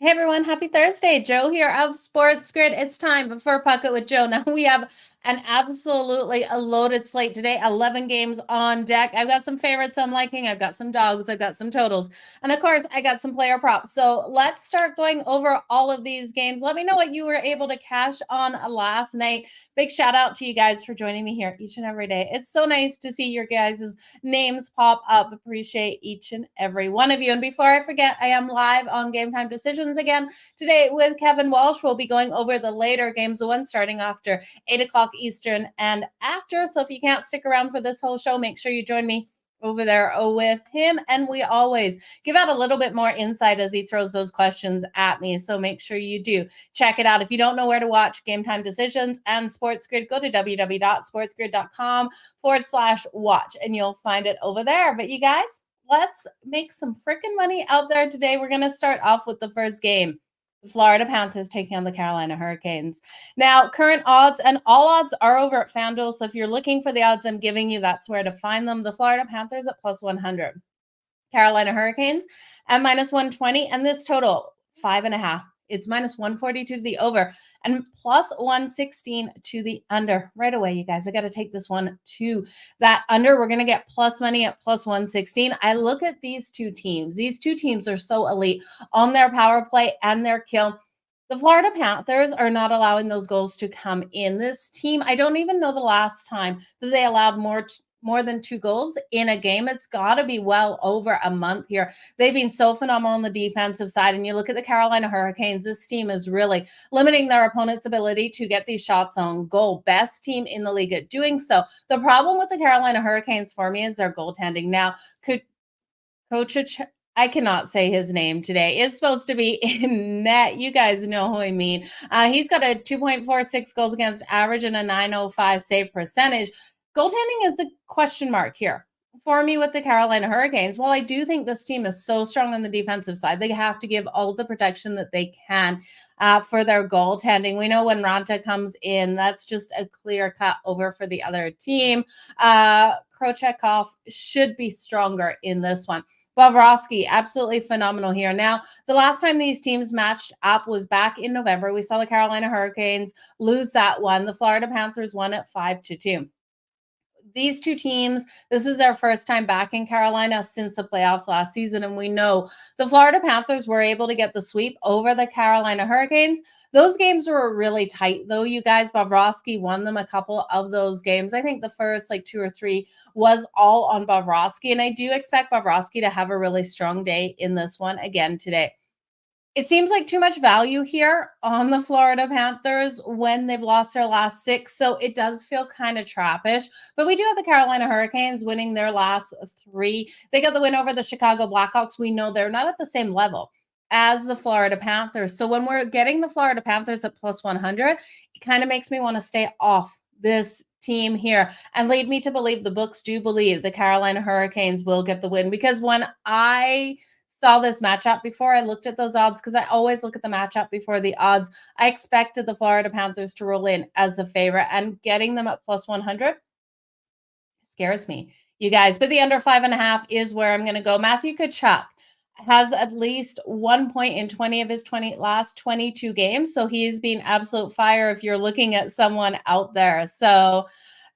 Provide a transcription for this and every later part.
Hey everyone, happy Thursday. Jo here of SportsGrid. It's time for Puck It with Jo. Now we have an absolutely loaded slate today. 11 games on deck. I've got some favorites I'm liking. I've got some dogs. I've got some totals. And of course, I got some player props. So let's start going over all of these games. Let me know what you were able to cash on last night. Big shout out to you guys for joining me here each and every day. It's so nice to see your guys' names pop up. Appreciate each and every one of you. And before I forget, I am live on Game Time Decisions again today with Kevin Walsh. We'll be going over the later games, the one starting after 8 o'clock Eastern and after. So if you can't stick around for this whole show, make sure you join me over there with him. And we always give out a little bit more insight as he throws those questions at me. So make sure you do check it out. If you don't know where to watch Game Time Decisions and SportsGrid, go to www.sportsgrid.com/watch and you'll find it over there. But you guys, let's make some freaking money out there today. We're going to start off with the first game. The Florida Panthers taking on the Carolina Hurricanes. Now, current odds, and all odds are over at FanDuel. So if you're looking for the odds I'm giving you, that's where to find them. The Florida Panthers at +100. Carolina Hurricanes at -120. And this total, 5.5. It's -142 to the over and +116 to the under. Right away, you guys, I got to take this one to that under. We're going to get plus money at +116. I look at these two teams. These two teams are so elite on their power play and their kill. The Florida Panthers are not allowing those goals to come in. This team, I don't even know the last time that they allowed more than 2 goals in a game. It's got to be well over a month here. They've been so phenomenal on the defensive side. And you look at the Carolina Hurricanes, this team is really limiting their opponent's ability to get these shots on goal. Best team in the league at doing so. The problem with the Carolina Hurricanes for me is their goaltending. Now, I cannot say his name today. It's supposed to be in net. You guys know who I mean. He's got a 2.46 goals against average and a 905 save percentage. Goaltending is the question mark here for me with the Carolina Hurricanes. While I do think this team is so strong on the defensive side, they have to give all the protection that they can for their goaltending. We know when Ranta comes in, that's just a clear cut over for the other team. Krochekov should be stronger in this one. Bobrovsky, absolutely phenomenal here. Now, the last time these teams matched up was back in November. We saw the Carolina Hurricanes lose that one. The Florida Panthers won it 5-2. These two teams, this is their first time back in Carolina since the playoffs last season. And we know the Florida Panthers were able to get the sweep over the Carolina Hurricanes. Those games were really tight, though, you guys. Bobrovsky won them a couple of those games. I think the first 2 or 3 was all on Bobrovsky. And I do expect Bobrovsky to have a really strong day in this one again today. It seems like too much value here on the Florida Panthers when they've lost their last 6. So it does feel kind of trappish. But we do have the Carolina Hurricanes winning their last 3. They got the win over the Chicago Blackhawks. We know they're not at the same level as the Florida Panthers. So when we're getting the Florida Panthers at +100, it kind of makes me want to stay off this team here and lead me to believe the books do believe the Carolina Hurricanes will get the win. Because when I saw this matchup before I looked at those odds, because I always look at the matchup before the odds, I expected the Florida Panthers to roll in as a favorite, and getting them at +100 scares me, you guys. But the under 5.5 is where I'm going to go. Matthew Tkachuk has at least 1 point in 20 of his last 22 games. So he's been absolute fire if you're looking at someone out there. So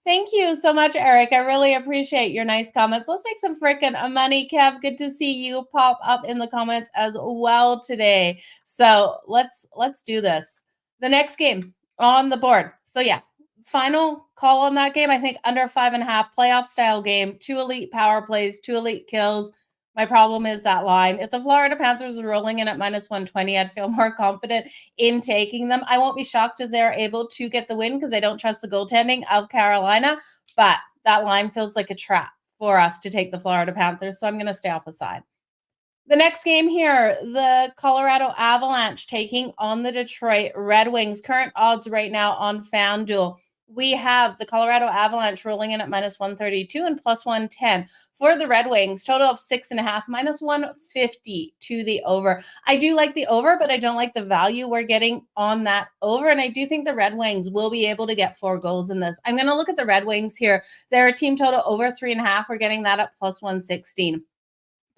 thank you so much, Eric. I really appreciate your nice comments. Let's make some freaking money, Kev. Good to see you pop up in the comments as well today. So let's do this. The next game on the board. So yeah, final call on that game. I think under 5.5, playoff style game, 2 elite power plays, 2 elite kills. My problem is that line. If the Florida Panthers are rolling in at -120, I'd feel more confident in taking them. I won't be shocked if they're able to get the win because I don't trust the goaltending of Carolina, but that line feels like a trap for us to take the Florida Panthers, so I'm going to stay off the side. The next game here, the Colorado Avalanche taking on the Detroit Red Wings. Current odds right now on FanDuel. We have the Colorado Avalanche rolling in at -132 and +110 for the Red Wings. Total of 6.5, -150 to the over. I do like the over, but I don't like the value we're getting on that over. And I do think the Red Wings will be able to get 4 goals in this. I'm going to look at the Red Wings here. They're a team total over 3.5. We're getting that at +116.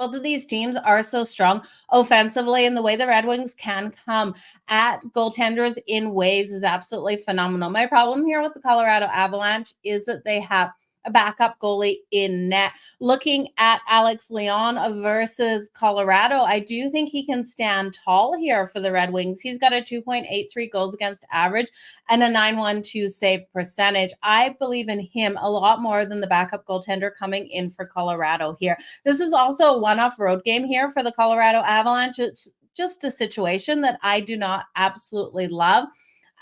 Both of these teams are so strong offensively, and the way the Red Wings can come at goaltenders in waves is absolutely phenomenal. My problem here with the Colorado Avalanche is that they have a backup goalie in net. Looking at Alex Leon versus Colorado, I do think he can stand tall here for the Red Wings. He's got a 2.83 goals against average and a 912 save percentage. I believe in him a lot more than the backup goaltender coming in for Colorado here. This is also a one-off road game here for the Colorado Avalanche. It's just a situation that I do not absolutely love.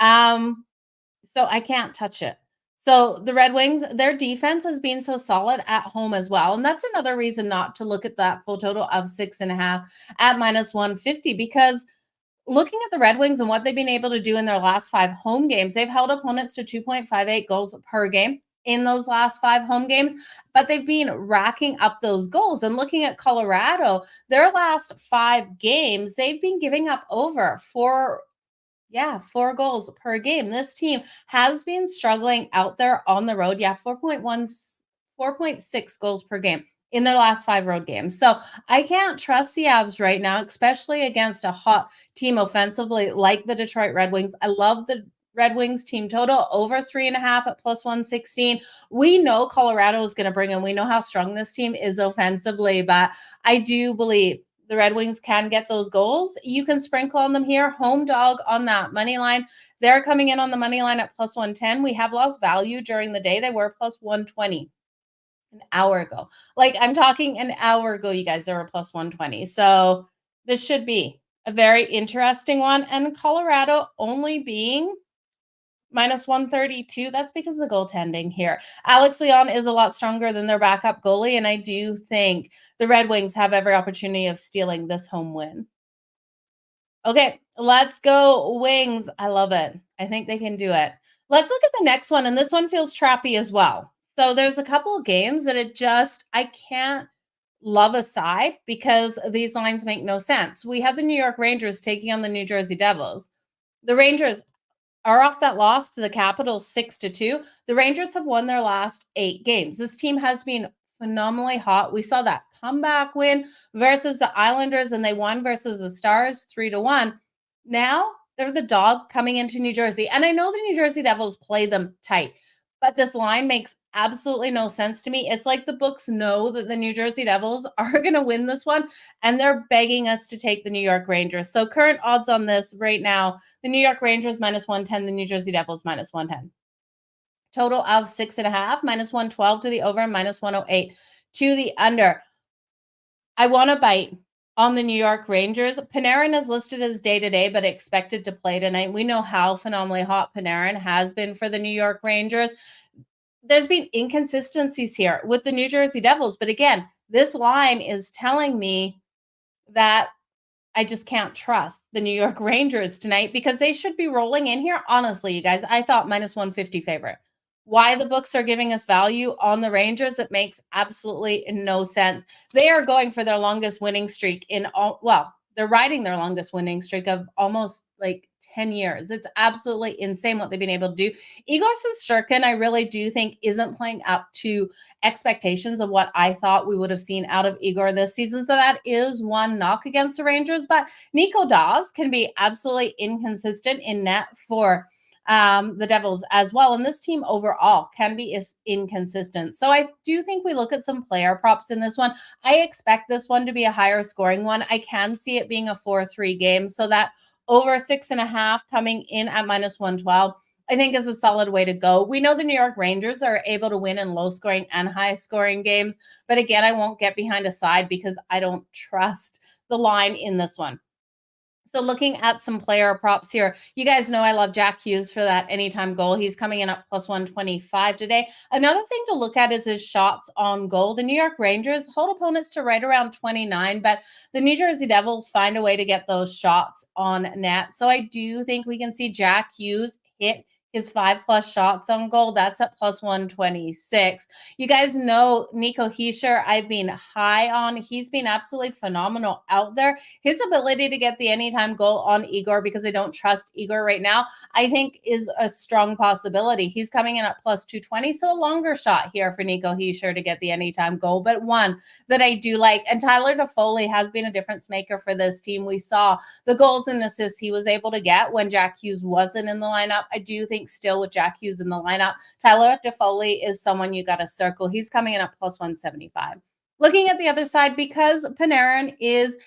So I can't touch it. So the Red Wings, their defense has been so solid at home as well. And that's another reason not to look at that full total of 6.5 at minus 150, because looking at the Red Wings and what they've been able to do in their last 5 home games, they've held opponents to 2.58 goals per game in those last 5 home games, but they've been racking up those goals. And looking at Colorado, their last 5 games, they've been giving up over 4 goals per game. This team has been struggling out there on the road. 4.6 goals per game in their last 5 road games. So I can't trust the Avs right now, especially against a hot team offensively like the Detroit Red Wings. I love the Red Wings team total over 3.5 at plus 116. We know Colorado is going to bring in. We know how strong this team is offensively, but I do believe the Red Wings can get those goals. You can sprinkle on them here. Home dog on that money line. They're coming in on the money line at plus 110. We have lost value during the day. They were plus 120 an hour ago. Like, I'm talking an hour ago, you guys, they were plus 120. So this should be a very interesting one. And Colorado only being minus 132, that's because of the goaltending here. Alex Leon is a lot stronger than their backup goalie, and I do think the Red Wings have every opportunity of stealing this home win. Okay, let's go Wings. I love it. I think they can do it. Let's look at the next one, and this one feels trappy as well. So there's a couple of games that I can't love aside because these lines make no sense. We have the New York Rangers taking on the New Jersey Devils. The Rangers are off that loss to the Capitals 6-2. The Rangers have won their last 8 games. This team has been phenomenally hot. We saw that comeback win versus the Islanders, and they won versus the Stars 3-1. Now they're the dog coming into New Jersey. And I know the New Jersey Devils play them tight, but this line makes absolutely no sense to me. It's like the books know that the New Jersey Devils are going to win this one, and they're begging us to take the New York Rangers. So current odds on this right now, the New York Rangers minus 110, the New Jersey Devils minus 110. Total of 6.5, minus 112 to the over, minus 108 to the under. I want to bite on the New York Rangers. Panarin is listed as day-to-day, but expected to play tonight. We know how phenomenally hot Panarin has been for the New York Rangers. There's been inconsistencies here with the New Jersey Devils, but again, this line is telling me that I just can't trust the New York Rangers tonight because they should be rolling in here. Honestly, you guys, I thought minus 150 favorite. Why the books are giving us value on the Rangers, it makes absolutely no sense. They are going for their longest winning streak they're riding their longest winning streak of almost like 10 years. It's absolutely insane what they've been able to do. Igor Shesterkin, I really do think isn't playing up to expectations of what I thought we would have seen out of Igor this season. So that is one knock against the Rangers, but Nico Daws can be absolutely inconsistent in net for the Devils as well. And this team overall can be inconsistent. So I do think we look at some player props in this one. I expect this one to be a higher scoring one. I can see it being a 4-3 game. So that over 6.5 coming in at minus 112, I think is a solid way to go. We know the New York Rangers are able to win in low scoring and high scoring games. But again, I won't get behind a side because I don't trust the line in this one. So looking at some player props here, you guys know I love Jack Hughes for that anytime goal. He's coming in at plus 125 today. Another thing to look at is his shots on goal. The New York Rangers hold opponents to right around 29, but the New Jersey Devils find a way to get those shots on net. So I do think we can see Jack Hughes hit his 5+ shots on goal, that's at plus 126. You guys know Nico Hischier, I've been high on. He's been absolutely phenomenal out there. His ability to get the anytime goal on Igor, because I don't trust Igor right now, I think is a strong possibility. He's coming in at plus 220, so a longer shot here for Nico Hischier to get the anytime goal, but one that I do like. And Tyler Toffoli has been a difference maker for this team. We saw the goals and assists he was able to get when Jack Hughes wasn't in the lineup. I do think still with Jack Hughes in the lineup, Tyler Toffoli is someone you got to circle. He's coming in at plus 175. Looking at the other side, because Panarin is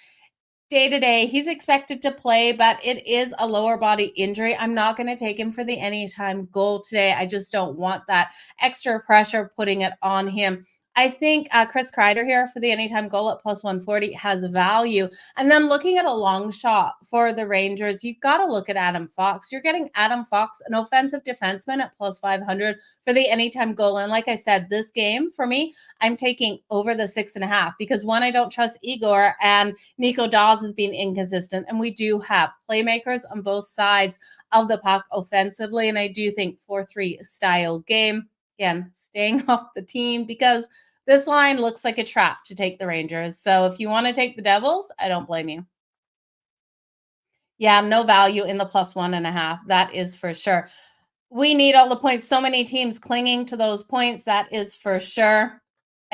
day to day, he's expected to play, but it is a lower body injury. I'm not going to take him for the anytime goal today. I just don't want that extra pressure putting it on him. I think Chris Kreider here for the anytime goal at plus 140 has value. And then looking at a long shot for the Rangers, you've got to look at Adam Fox. You're getting Adam Fox, an offensive defenseman, at plus 500 for the anytime goal. And like I said, this game for me, I'm taking over the 6.5 because one, I don't trust Igor, and Nico Daws has been inconsistent. And we do have playmakers on both sides of the puck offensively. And I do think 4-3 style game. Again, staying off the team because this line looks like a trap to take the Rangers. So if you want to take the Devils, I don't blame you. Yeah, no value in the plus 1.5. That is for sure. We need all the points. So many teams clinging to those points. That is for sure.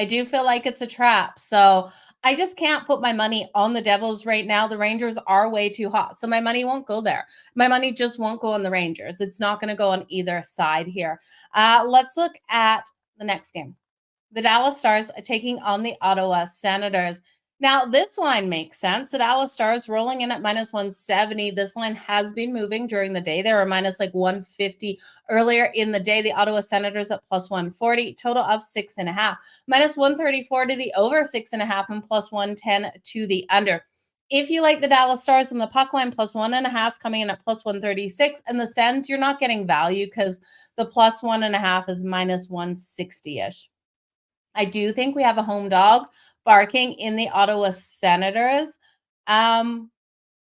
I do feel like it's a trap. So I just can't put my money on the Devils right now. The Rangers are way too hot. So my money won't go there. My money just won't go on the Rangers. It's not going to go on either side here. Let's look at the next game. The Dallas Stars are taking on the Ottawa Senators. Now, this line makes sense. The Dallas Stars rolling in at minus 170. This line has been moving during the day. They were minus like 150 earlier in the day. The Ottawa Senators at plus 140, total of 6.5. Minus 134 to the over 6.5 and plus 110 to the under. If you like the Dallas Stars and the puck line, plus 1.5 coming in at plus 136. And the Sens, you're not getting value because the plus 1.5 is minus 160-ish. I do think we have a home dog barking in the Ottawa Senators.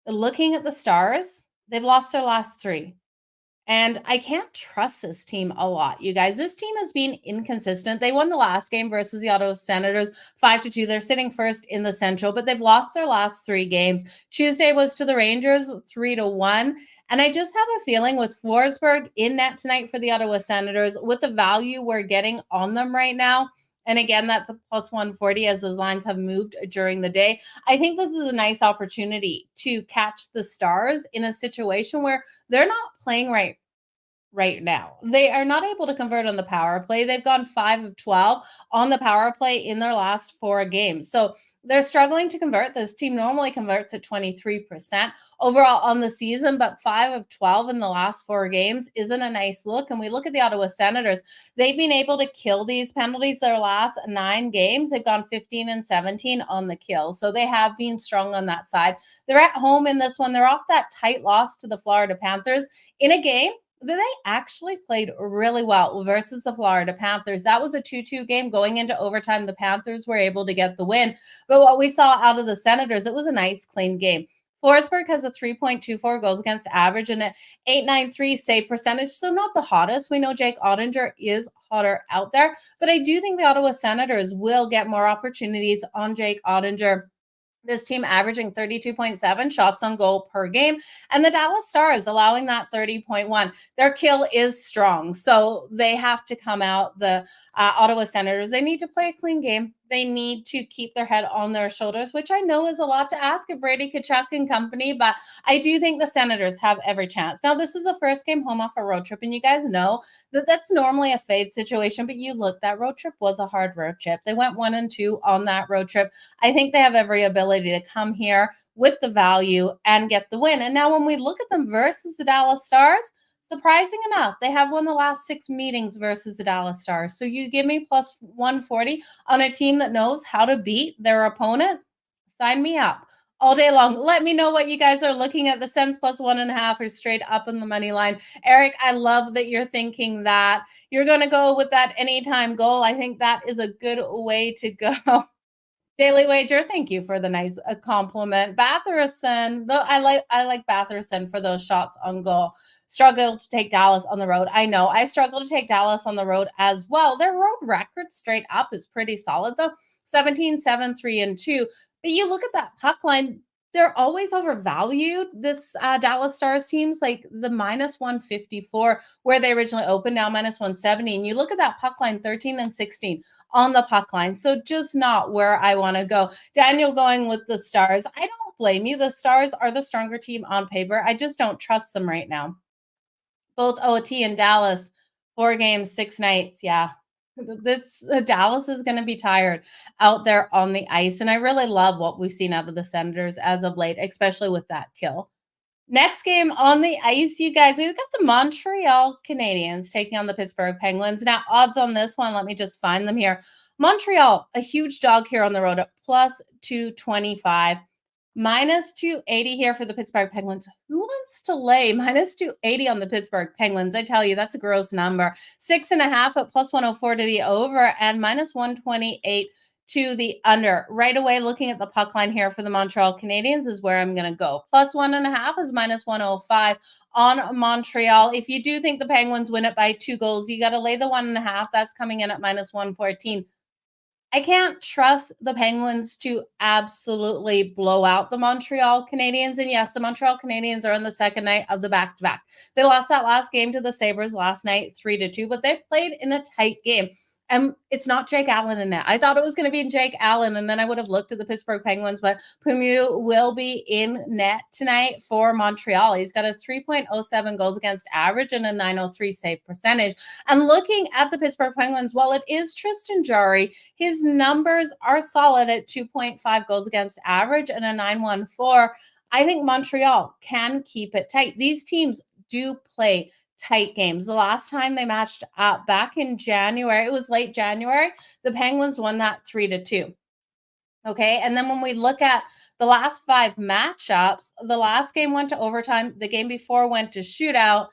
Looking at the Stars, they've lost their last 3. And I can't trust this team a lot, you guys. This team has been inconsistent. They won the last game versus the Ottawa Senators 5-2. They're sitting first in the Central, but they've lost their last 3 games. Tuesday was to the Rangers 3-1. And I just have a feeling with Forsberg in net tonight for the Ottawa Senators, with the value we're getting on them right now, and again, that's a plus 140 as those lines have moved during the day. I think this is a nice opportunity to catch the Stars in a situation where they're not playing right now. They are not able to convert on the power play. They've gone 5 of 12 on the power play in their last 4 games. So they're struggling to convert. This team normally converts at 23% overall on the season, but 5 of 12 in the last 4 games isn't a nice look. And we look at the Ottawa Senators. They've been able to kill these penalties their last 9 games. They've gone 15 and 17 on the kill. So they have been strong on that side. They're at home in this one. They're off that tight loss to the Florida Panthers in a game they actually played really well versus the Florida Panthers. That was a 2-2 game going into overtime. The Panthers were able to get the win. But what we saw out of the Senators, it was a nice, clean game. Forsberg has a 3.24 goals against average and an 8.93 save percentage, so not the hottest. We know Jake Ottinger is hotter out there, but I do think the Ottawa Senators will get more opportunities on Jake Ottinger. This team averaging 32.7 shots on goal per game, and the Dallas Stars allowing that 30.1. Their kill is strong, so they have to come out. The Ottawa Senators, they need to play a clean game. They need to keep their head on their shoulders, which I know is a lot to ask of Brady Tkachuk and company, but I do think the Senators have every chance. Now, this is the first game home off a road trip, and you guys know that that's normally a fade situation, but you look, that road trip was a hard road trip. They went 1-2 on that road trip. I think they have every ability to come here with the value and get the win. And now when we look at them versus the Dallas Stars, surprising enough, they have won the last 6 meetings versus the Dallas Stars. So you give me plus 140 on a team that knows how to beat their opponent? Sign me up all day long. Let me know what you guys are looking at. The Sens plus 1.5 or straight up in the money line. Eric, I love that you're thinking that you're going to go with that anytime goal. I think that is a good way to go. Daily Wager, thank you for the nice compliment. Batherson, though I like Batherson for those shots on goal. Struggle to take Dallas on the road. I know I struggle to take Dallas on the road as well. Their road record straight up is pretty solid though. 17-7-3-2. But you look at that puck line, they're always overvalued. This Dallas Stars teams, like the minus 154, where they originally opened, now minus 170. And you look at that puck line, 13-16 on the puck line. So just not where I want to go. Daniel going with the Stars. I don't blame you. The Stars are the stronger team on paper. I just don't trust them right now. Both OT and Dallas, 4 games, 6 nights. Yeah. This Dallas is going to be tired out there on the ice. And I really love what we've seen out of the Senators as of late, especially with that kill. Next game on the ice, you guys, we've got the Montreal Canadiens taking on the Pittsburgh Penguins. Now, odds on this one, let me just find them here. Montreal, a huge dog here on the road at plus 225, minus 280 here for the Pittsburgh Penguins. Who wants to lay minus 280 on the Pittsburgh Penguins? I tell you, that's a gross number. 6.5 at plus 104 to the over and minus 128 to the under. Right away, looking at the puck line here for the Montreal Canadiens is where I'm going to go. Plus 1.5 is minus 105 on Montreal. If you do think the Penguins win it by 2 goals, you got to lay the 1.5. That's coming in at minus 114. I can't trust the Penguins to absolutely blow out the Montreal Canadiens. And yes, the Montreal Canadiens are on the second night of the back-to-back. They lost that last game to the Sabres last night, 3-2, but they played in a tight game. And it's not Jake Allen in net. I thought it was going to be Jake Allen, and then I would have looked at the Pittsburgh Penguins, but Lemieux will be in net tonight for Montreal. He's got a 3.07 goals against average and a 903 save percentage. And looking at the Pittsburgh Penguins, while it is Tristan Jarry, his numbers are solid at 2.5 goals against average and a 914. I think Montreal can keep it tight. These teams do play tight games. The last time they matched up back in January, it was late January, the Penguins won that 3-2. Okay. And then when we look at the last 5 matchups, the last game went to overtime. The game before went to shootout.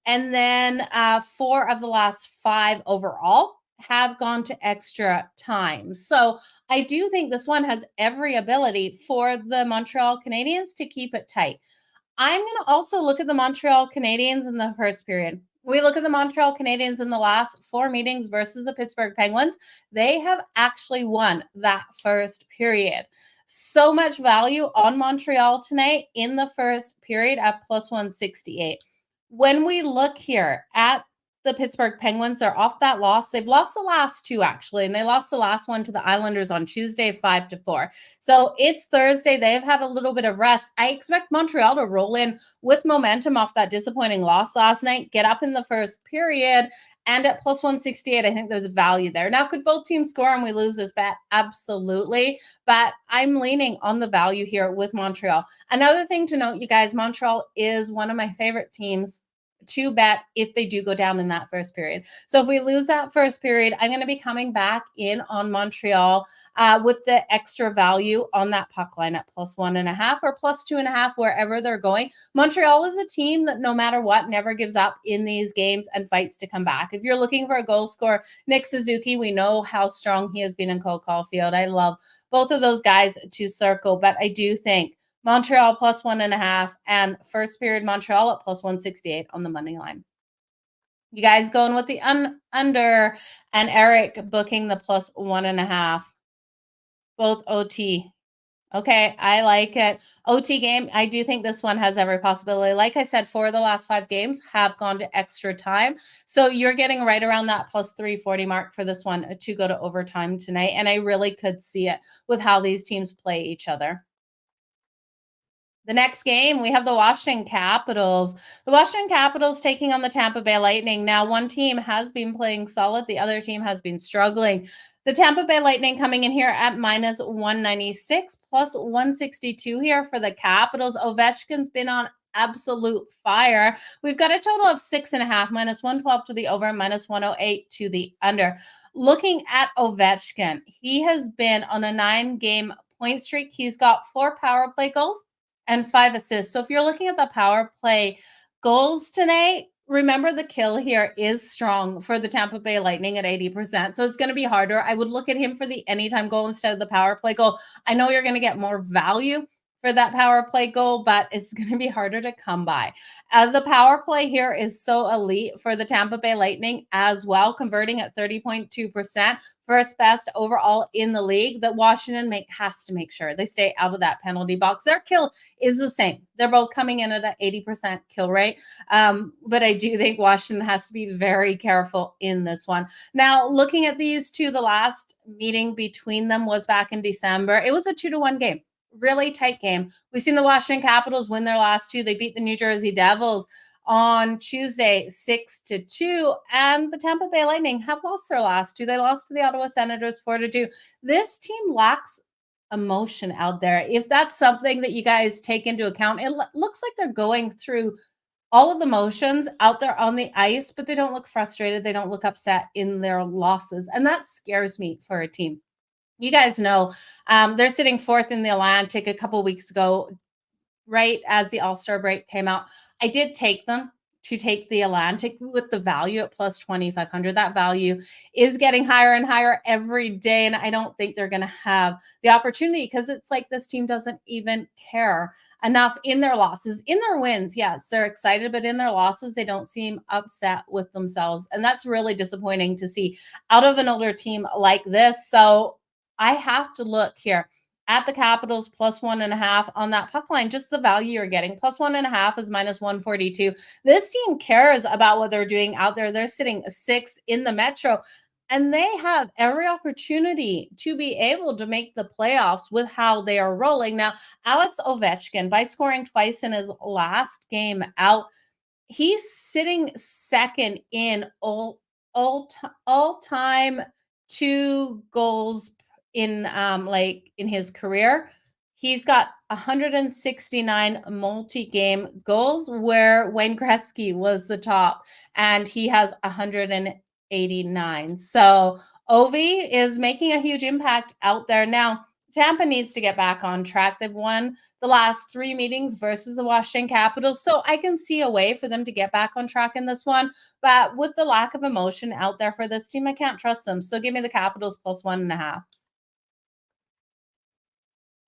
And then 4 of the last 5 overall have gone to extra time. So I do think this one has every ability for the Montreal Canadiens to keep it tight. I'm going to also look at the Montreal Canadiens in the first period. We look at the Montreal Canadiens in the last 4 meetings versus the Pittsburgh Penguins. They have actually won that first period. So much value on Montreal tonight in the first period at plus 168. When we look here at the Pittsburgh Penguins, are off that loss. They've lost the last 2 actually, and they lost the last one to the Islanders on Tuesday, 5-4. So it's Thursday. They've had a little bit of rest. I expect Montreal to roll in with momentum off that disappointing loss last night, get up in the first period, and at plus 168, I think there's a value there. Now, could both teams score and we lose this bet? Absolutely. But I'm leaning on the value here with Montreal. Another thing to note, you guys, Montreal is one of my favorite teams to bet if they do go down in that first period. So if we lose that first period, I'm going to be coming back in on Montreal with the extra value on that puck line at plus 1.5 or plus 2.5, wherever they're going. Montreal is a team that no matter what, never gives up in these games and fights to come back. If you're looking for a goal scorer, Nick Suzuki, we know how strong he has been in Cole Caulfield. I love both of those guys to circle, but I do think Montreal plus 1.5 and first period Montreal at plus 168 on the money line. You guys going with the under and Eric booking the plus 1.5. Both OT. Okay, I like it. OT game, I do think this one has every possibility. Like I said, 4 of the last 5 games have gone to extra time. So you're getting right around that plus 340 mark for this one to go to overtime tonight. And I really could see it with how these teams play each other. The next game, we have the Washington Capitals. The Washington Capitals taking on the Tampa Bay Lightning. Now, one team has been playing solid. The other team has been struggling. The Tampa Bay Lightning coming in here at minus 196, plus 162 here for the Capitals. Ovechkin's been on absolute fire. We've got a total of 6.5, minus 112 to the over, minus 108 to the under. Looking at Ovechkin, he has been on a 9-game point streak. He's got 4 power play goals and 5 assists. So if you're looking at the power play goals tonight, remember the kill here is strong for the Tampa Bay Lightning at 80%. So it's going to be harder. I would look at him for the anytime goal instead of the power play goal. I know you're going to get more value for that power play goal, but it's going to be harder to come by. The power play here is so elite for the Tampa Bay Lightning as well, converting at 30.2%, first best overall in the league, that Washington has to make sure they stay out of that penalty box. Their kill is the same. They're both coming in at an 80% kill rate. But I do think Washington has to be very careful in this one. Now, looking at these two, the last meeting between them was back in December. It was a 2-1 game. Really tight game. We've seen the Washington Capitals win their last two. They beat the New Jersey Devils on Tuesday 6-2, and the Tampa Bay Lightning have lost their last two. They lost to the Ottawa Senators 4-2. This team lacks emotion out there. If that's something that you guys take into account, it looks like they're going through all of the motions out there on the ice, but they don't look frustrated. They don't look upset in their losses, and that scares me for a team. You guys know they're sitting fourth in the Atlantic a couple weeks ago, right as the All-Star break came out. I did take them to take the Atlantic with the value at plus 2,500. That value is getting higher and higher every day, and I don't think they're going to have the opportunity because it's like this team doesn't even care enough in their losses. In their wins, yes, they're excited, but in their losses, they don't seem upset with themselves, and that's really disappointing to see out of an older team like this. So I have to look here at the Capitals plus 1.5 on that puck line, just the value you're getting. Plus 1.5 is minus 142. This team cares about what they're doing out there. They're sitting 6th in the Metro, and they have every opportunity to be able to make the playoffs with how they are rolling. Now, Alex Ovechkin, by scoring twice in his last game out, he's sitting second in all-time 2 goals in his career. He's got 169 multi-game goals, where Wayne Gretzky was the top, and he has 189. So Ovi is making a huge impact out there. Now, Tampa needs to get back on track. They've won the last 3 meetings versus the Washington Capitals, so I can see a way for them to get back on track in this one. But with the lack of emotion out there for this team, I can't trust them. So give me the Capitals plus 1.5.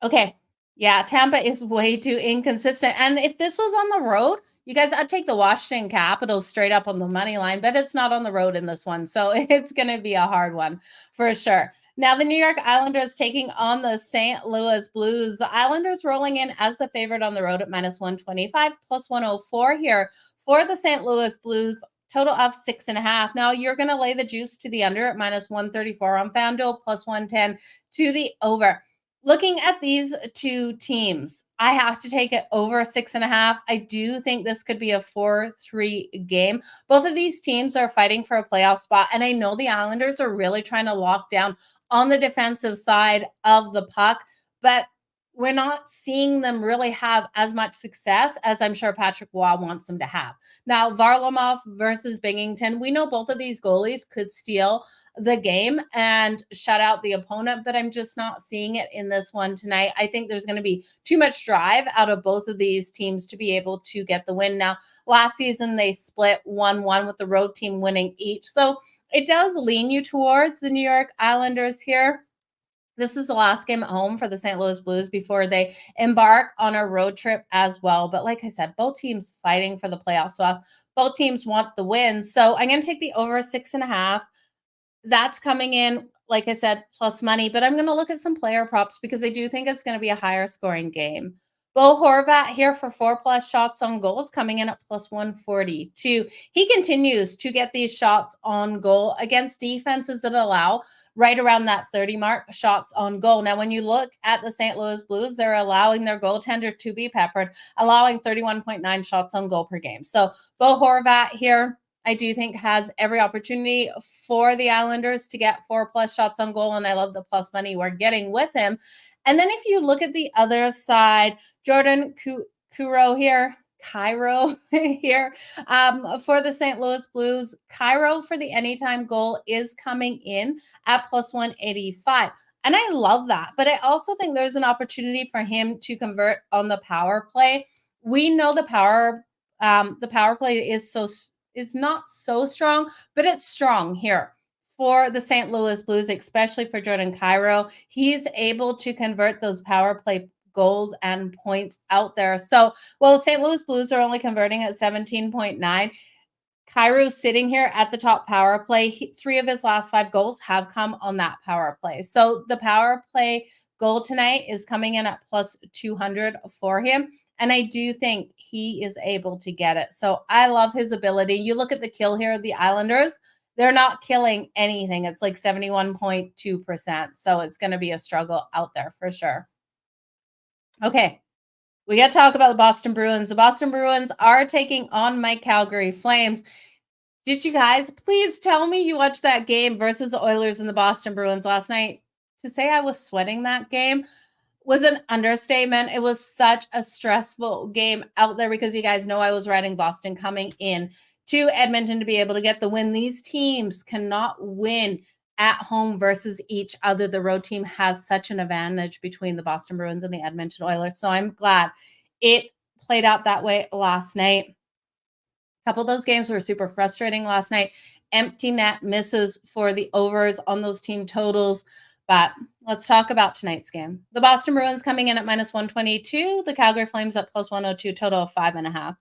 Okay. Yeah, Tampa is way too inconsistent. And if this was on the road, you guys, I'd take the Washington Capitals straight up on the money line, but it's not on the road in this one. So it's going to be a hard one for sure. Now, the New York Islanders taking on the St. Louis Blues. The Islanders rolling in as the favorite on the road at minus 125, plus 104 here for the St. Louis Blues. Total of 6.5. Now, you're going to lay the juice to the under at minus 134 on FanDuel, plus 110 to the over. Looking at these two teams, I have to take it over 6.5. I do think this could be a 4-3 game. Both of these teams are fighting for a playoff spot, and I know the Islanders are really trying to lock down on the defensive side of the puck, but we're not seeing them really have as much success as I'm sure Patrick Waugh wants them to have. Now, Varlamov versus Binghamton, we know both of these goalies could steal the game and shut out the opponent, but I'm just not seeing it in this one tonight. I think there's going to be too much drive out of both of these teams to be able to get the win. Now, last season, they split 1-1 with the road team winning each. So it does lean you towards the New York Islanders here. This is the last game at home for the St. Louis Blues before they embark on a road trip as well. But like I said, both teams fighting for the playoffs. So both teams want the win. So I'm going to take the over 6.5. That's coming in, like I said, plus money. But I'm going to look at some player props because I do think it's going to be a higher scoring game. Bo Horvat here for 4+ shots on goals, coming in at plus 142. He continues to get these shots on goal against defenses that allow right around that 30 mark shots on goal. Now, when you look at the St. Louis Blues, they're allowing their goaltender to be peppered, allowing 31.9 shots on goal per game. So Bo Horvat here, I do think has every opportunity for the Islanders to get 4+ shots on goal, and I love the plus money we're getting with him. And then if you look at the other side, Jordan Cairo here for the St. Louis Blues. Cairo for the anytime goal is coming in at plus 185. And I love that. But I also think there's an opportunity for him to convert on the power play. We know the power play is is not so strong, but it's strong here for the St. Louis Blues, especially for Jordan Kyrou. He's able to convert those power play goals and points out there. So, well, the St. Louis Blues are only converting at 17.9. Kyrou's sitting here at the top power play. 3 of his last 5 goals have come on that power play. So the power play goal tonight is coming in at plus 200 for him. And I do think he is able to get it. So I love his ability. You look at the kill here of the Islanders, they're not killing anything. It's like 71.2%. So it's going to be a struggle out there for sure. Okay. We got to talk about the Boston Bruins. The Boston Bruins are taking on my Calgary Flames. Did you guys please tell me you watched that game versus the Oilers and the Boston Bruins last night? To say I was sweating that game was an understatement. It was such a stressful game out there because you guys know I was riding Boston coming in to Edmonton to be able to get the win. These teams cannot win at home versus each other. The road team has such an advantage between the Boston Bruins and the Edmonton Oilers. So I'm glad it played out that way last night. A couple of those games were super frustrating last night. Empty net misses for the overs on those team totals. But let's talk about tonight's game. The Boston Bruins coming in at minus 122. The Calgary Flames at plus 102, total of 5.5.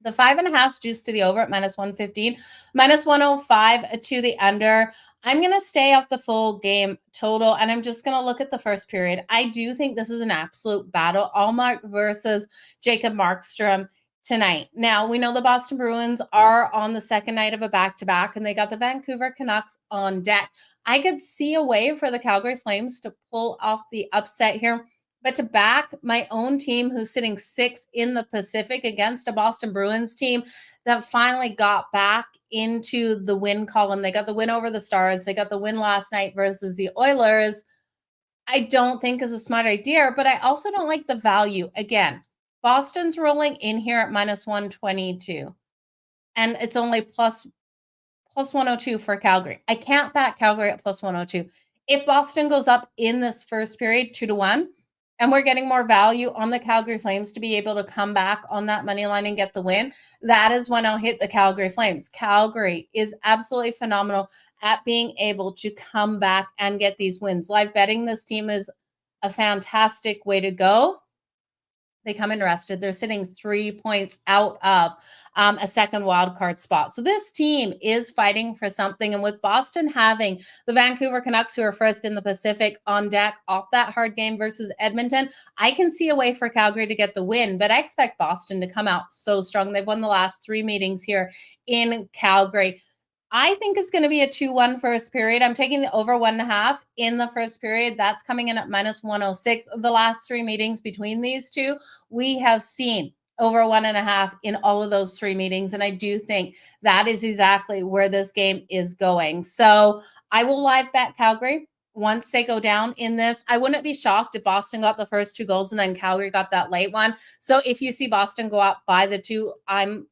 The 5.5 is juiced to the over at minus 115, minus 105 to the under. I'm going to stay off the full game total, and I'm just going to look at the first period. I do think this is an absolute battle. Allmark versus Jacob Markstrom tonight. Now, we know the Boston Bruins are on the second night of a back-to-back, and they got the Vancouver Canucks on deck. I could see a way for the Calgary Flames to pull off the upset here. But to back my own team, who's sitting 6th in the Pacific against a Boston Bruins team that finally got back into the win column. They got the win over the Stars. They got the win last night versus the Oilers. I don't think is a smart idea, but I also don't like the value. Again, Boston's rolling in here at minus 122, and it's only plus 102 for Calgary. I can't back Calgary at plus 102. If Boston goes up in this first period 2-1, and we're getting more value on the Calgary Flames to be able to come back on that money line and get the win, that is when I'll hit the Calgary Flames. Calgary is absolutely phenomenal at being able to come back and get these wins. Live betting this team is a fantastic way to go. They come in rested. They're sitting 3 points out of a second wild card spot. So this team is fighting for something. And with Boston having the Vancouver Canucks, who are first in the Pacific, on deck off that hard game versus Edmonton, I can see a way for Calgary to get the win. But I expect Boston to come out so strong. They've won the last 3 meetings here in Calgary. I think it's going to be a 2-1 first period. I'm taking the over 1.5 in the first period. That's coming in at minus 106. The last 3 meetings between these two, we have seen over 1.5 in all of those 3 meetings. And I do think that is exactly where this game is going. So I will live bet Calgary once they go down in this. I wouldn't be shocked if Boston got the first 2 goals and then Calgary got that late one. So if you see Boston go up by the 2, I'm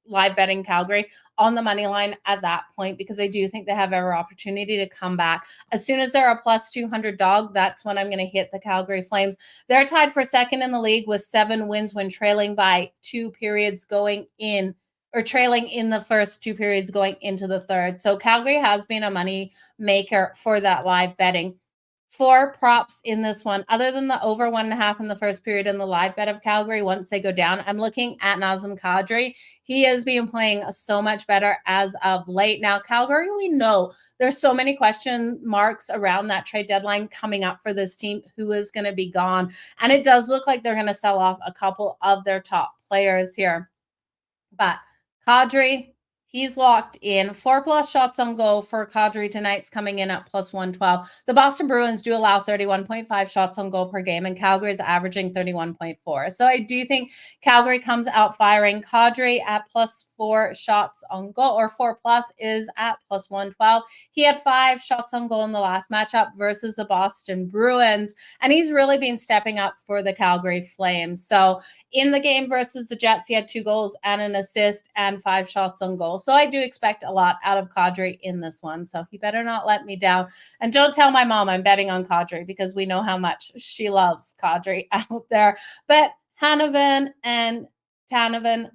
live betting Calgary on the money line at that point, because I do think they have every opportunity to come back. As soon as they're a plus 200 dog, that's when I'm going to hit the Calgary Flames. They're tied for second in the league with 7 wins when trailing by 2 periods going in, or trailing in the first 2 periods going into the third. So Calgary has been a money maker for that live betting. 4 props in this one, other than the over 1.5 in the first period and the live bet of Calgary once they go down. I'm looking at Nazem Kadri. He has been playing so much better as of late. Now, Calgary, we know there's so many question marks around that trade deadline coming up for this team. Who is going to be gone? And it does look like they're going to sell off a couple of their top players here. But Kadri, he's locked in. 4+ shots on goal for Kadri tonight's coming in at plus 112. The Boston Bruins do allow 31.5 shots on goal per game, and Calgary is averaging 31.4. So I do think Calgary comes out firing. Kadri at plus 4 shots on goal, or 4+ is at plus 112. He had 5 shots on goal in the last matchup versus the Boston Bruins, and he's really been stepping up for the Calgary Flames. So in the game versus the Jets, he had 2 goals and an assist and 5 shots on goal. So I do expect a lot out of Kadri in this one. So he better not let me down. And don't tell my mom I'm betting on Kadri, because we know how much she loves Kadri out there. But Hanovan and Tanovan,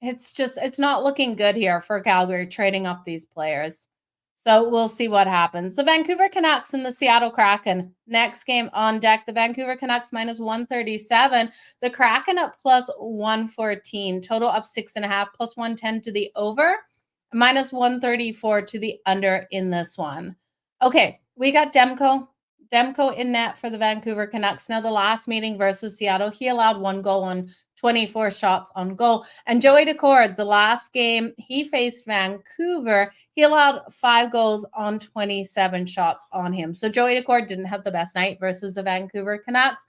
It's not looking good here for Calgary trading off these players. So we'll see what happens. The Vancouver Canucks and the Seattle Kraken. Next game on deck, the Vancouver Canucks minus 137. The Kraken up plus 114. Total up 6.5, plus 110 to the over. Minus 134 to the under in this one. Okay, we got Demko. Demko in net for the Vancouver Canucks. Now, the last meeting versus Seattle, he allowed 1 goal on 24 shots on goal. And Joey Daccord, the last game he faced Vancouver, he allowed 5 goals on 27 shots on him. So Joey Daccord didn't have the best night versus the Vancouver Canucks.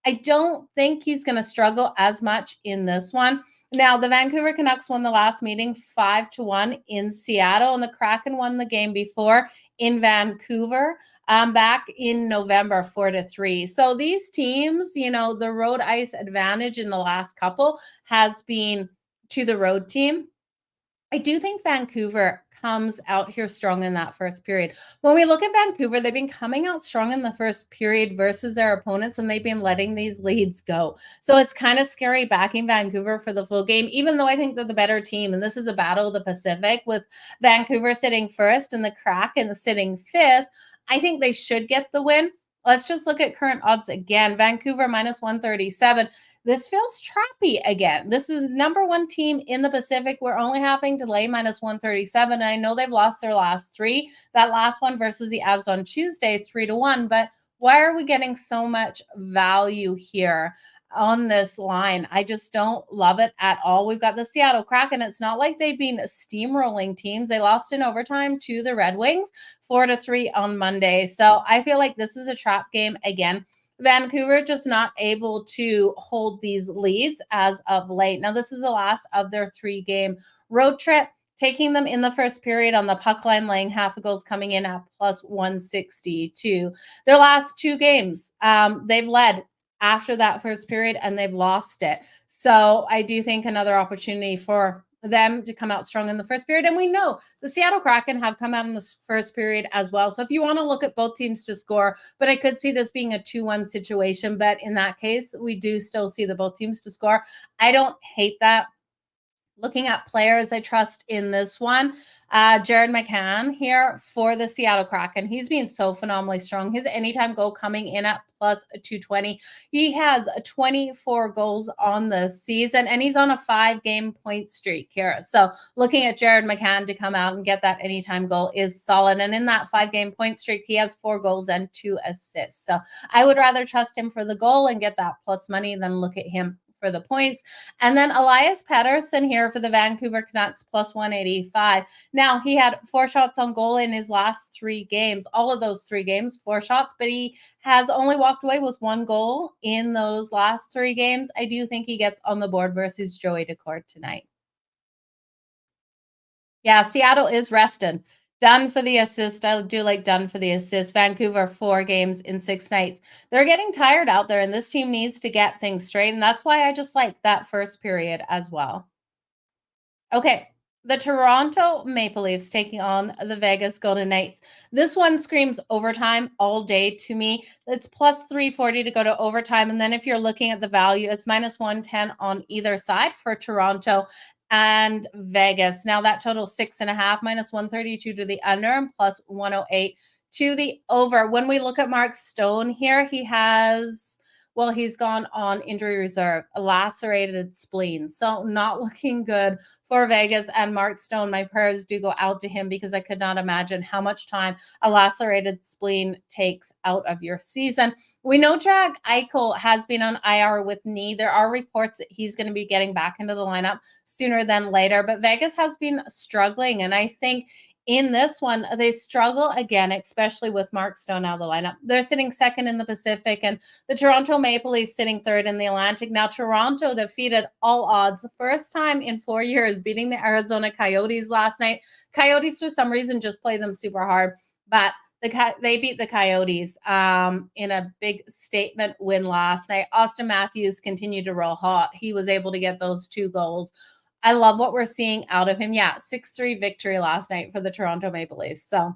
I don't think he's going to struggle as much in this one. Now, the Vancouver Canucks won the last meeting 5-1 in Seattle, and the Kraken won the game before in Vancouver back in November 4-3. So these teams, the road ice advantage in the last couple has been to the road team. I do think Vancouver comes out here strong in that first period. When we look at Vancouver, they've been coming out strong in the first period versus their opponents, and they've been letting these leads go. So it's kind of scary backing Vancouver for the full game, even though I think they're the better team. And this is a battle of the Pacific with Vancouver sitting first and the Kraken sitting fifth. I think they should get the win. Let's just look at current odds again. Vancouver minus 137. This feels trappy again. This is number 1 team in the Pacific. We're only having to lay minus 137. And I know they've lost their last 3. That last one versus the Avs on Tuesday, 3-1. But why are we getting so much value here on this line? I just don't love it at all. We've got the Seattle Kraken. It's not like they've been steamrolling teams. They lost in overtime to the Red Wings 4-3 on Monday. So I feel like this is a trap game again. Vancouver just not able to hold these leads as of late. Now, this is the last of their 3-game road trip, taking them in the first period on the puck line, laying half of goals, coming in at plus 162. Their last 2 games, they've led after that first period and they've lost it. So I do think another opportunity for them to come out strong in the first period. And we know the Seattle Kraken have come out in the first period as well. So if you want to look at both teams to score, but I could see this being a 2-1 situation. But in that case, we do still see the both teams to score. I don't hate that. Looking at players I trust in this one, Jared McCann here for the Seattle Kraken. He's been so phenomenally strong. His anytime goal coming in at plus 220. He has 24 goals on the season, and he's on a 5-game point streak here. So looking at Jared McCann to come out and get that anytime goal is solid. And in that 5-game point streak, he has 4 goals and 2 assists. So I would rather trust him for the goal and get that plus money than look at him for the points. And then Elias Pettersson here for the Vancouver Canucks plus 185. Now, he had 4 shots on goal in his last 3 games. All of those 3 games, 4 shots, but he has only walked away with 1 goal in those last 3 games. I do think he gets on the board versus Joey Daccord tonight. Yeah, Seattle is rested. Done for the assist. I do like done for the assist. Vancouver, 4 games in 6 nights. They're getting tired out there, and this team needs to get things straight. And that's why I just like that first period as well. Okay, the Toronto Maple Leafs taking on the Vegas Golden Knights. This one screams overtime all day to me. It's plus 340 to go to overtime. And then if you're looking at the value, it's minus 110 on either side for Toronto and Vegas. Now that total 6.5, minus 132 to the under and plus 108 to the over. When we look at Mark Stone here, he's gone on injury reserve, a lacerated spleen. So not looking good for Vegas and Mark Stone. My prayers do go out to him because I could not imagine how much time a lacerated spleen takes out of your season. We know Jack Eichel has been on IR with knee. There are reports that he's going to be getting back into the lineup sooner than later, but Vegas has been struggling. And I think in this one, they struggle again, especially with Mark Stone out of the lineup. They're sitting second in the Pacific, and the Toronto Maple Leafs sitting third in the Atlantic. Now, Toronto defeated all odds, the first time in 4 years, beating the Arizona Coyotes last night. Coyotes, for some reason, just play them super hard, but they beat the Coyotes in a big statement win last night. Austin Matthews continued to roll hot. He was able to get those 2 goals. I love what we're seeing out of him. Yeah, 6-3 victory last night for the Toronto Maple Leafs. So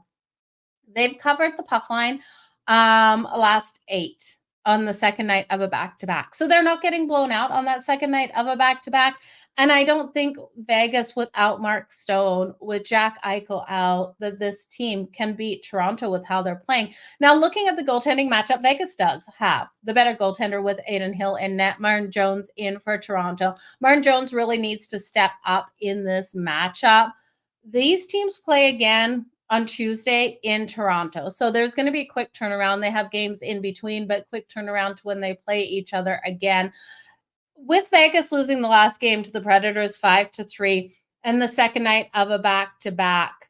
they've covered the puck line last 8. on the second night of a back-to-back. So they're not getting blown out on that second night of a back-to-back. And I don't think Vegas, without Mark Stone, with Jack Eichel out, that this team can beat Toronto with how they're playing. Now, looking at the goaltending matchup, Vegas does have the better goaltender with Aiden Hill in net. Martin Jones in for Toronto. Martin Jones really needs to step up in this matchup. These teams play again on Tuesday in Toronto. So there's going to be a quick turnaround. They have games in between, but quick turnaround to when they play each other again. With Vegas losing the last game to the Predators 5-3, and the second night of a back-to-back,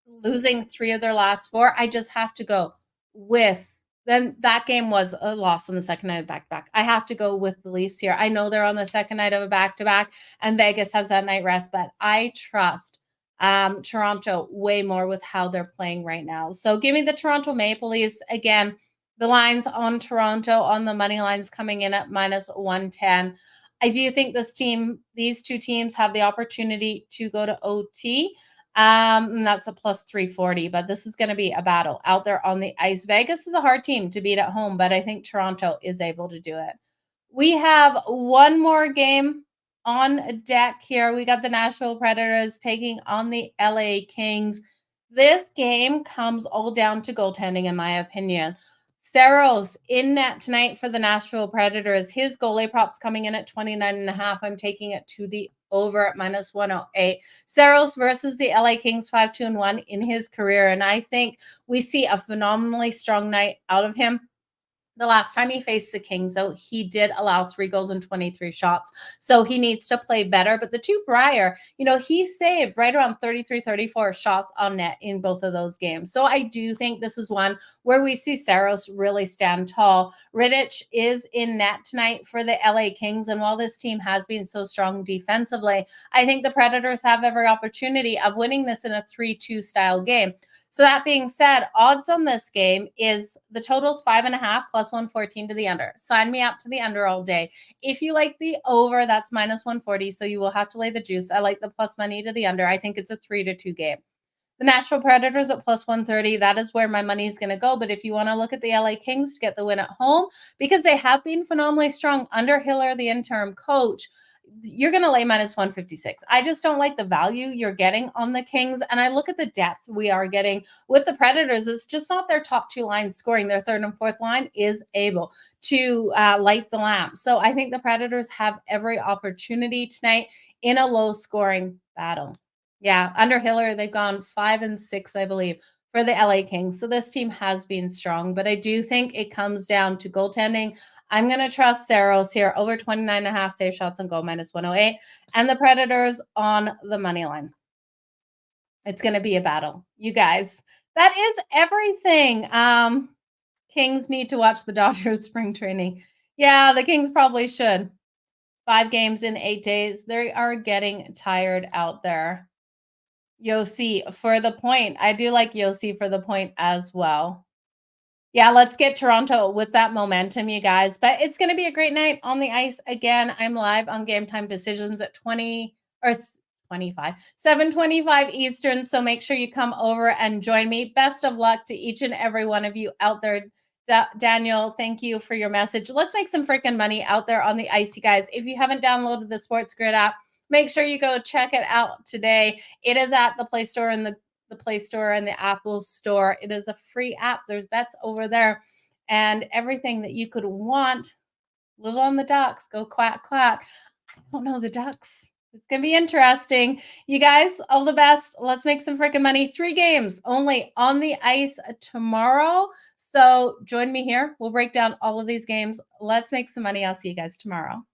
losing 3 of their last 4, I just have to go with, then that game was a loss on the second night of back-to-back. I have to go with the Leafs here. I know they're on the second night of a back-to-back, and Vegas has that night rest, but I trust Toronto way more with how they're playing right now. So give me the Toronto Maple Leafs. Again, the lines on Toronto on the money lines coming in at -110. I do think these two teams have the opportunity to go to OT. And that's a +340, but this is going to be a battle out there on the ice. Vegas is a hard team to beat at home, but I think Toronto is able to do it. We have one more game on deck here. We got the Nashville Predators taking on the LA Kings. This game comes all down to goaltending, in my opinion. Saros in net tonight for the Nashville Predators. His goalie props coming in at 29.5. I'm taking it to the over at -108. Saros versus the LA Kings 5-2-1 in his career. And I think we see a phenomenally strong night out of him. The last time he faced the Kings, though, he did allow 3 goals and 23 shots. So he needs to play better. But the two prior, he saved right around 33, 34 shots on net in both of those games. So I do think this is one where we see Saros really stand tall. Rittich is in net tonight for the LA Kings. And while this team has been so strong defensively, I think the Predators have every opportunity of winning this in a 3-2 style game. So that being said, odds on this game is the total's 5.5 +114 to the under. Sign me up to the under all day. If you like the over, that's -140. So you will have to lay the juice. I like the plus money to the under. I think it's a 3-2 game. The Nashville Predators at +130. That is where my money is going to go. But if you want to look at the LA Kings to get the win at home, because they have been phenomenally strong under Hiller, the interim coach, you're going to lay -156. I just don't like the value you're getting on the Kings. And I look at the depth we are getting with the Predators. It's just not their top 2 lines scoring. Their third and fourth line is able to light the lamp. So I think the Predators have every opportunity tonight in a low scoring battle. Yeah, under Hiller, they've gone 5-6, I believe, for the LA Kings. So this team has been strong, but I do think it comes down to goaltending. I'm going to trust Saros here over 29.5 save shots on goal -108, and the Predators on the money line. It's going to be a battle, you guys. That is everything. Kings need to watch the Dodgers spring training. Yeah, the Kings probably should. 5 games in 8 days. They are getting tired out there. Yossi for the point. I do like Yossi for the point as well. Yeah, let's get Toronto with that momentum, you guys. But it's going to be a great night on the ice again. I'm live on Game Time Decisions at 7:25 Eastern. So make sure you come over and join me. Best of luck to each and every one of you out there. Daniel, thank you for your message. Let's make some freaking money out there on the ice, you guys. If you haven't downloaded the SportsGrid app, make sure you go check it out today. It is at the Play Store and the Play Store and the Apple Store. It is a free app. There's bets over there and everything that you could want. Little on the Ducks. Go quack, quack. I don't know the Ducks. It's going to be interesting. You guys, all the best. Let's make some freaking money. 3 games only on the ice tomorrow. So join me here. We'll break down all of these games. Let's make some money. I'll see you guys tomorrow.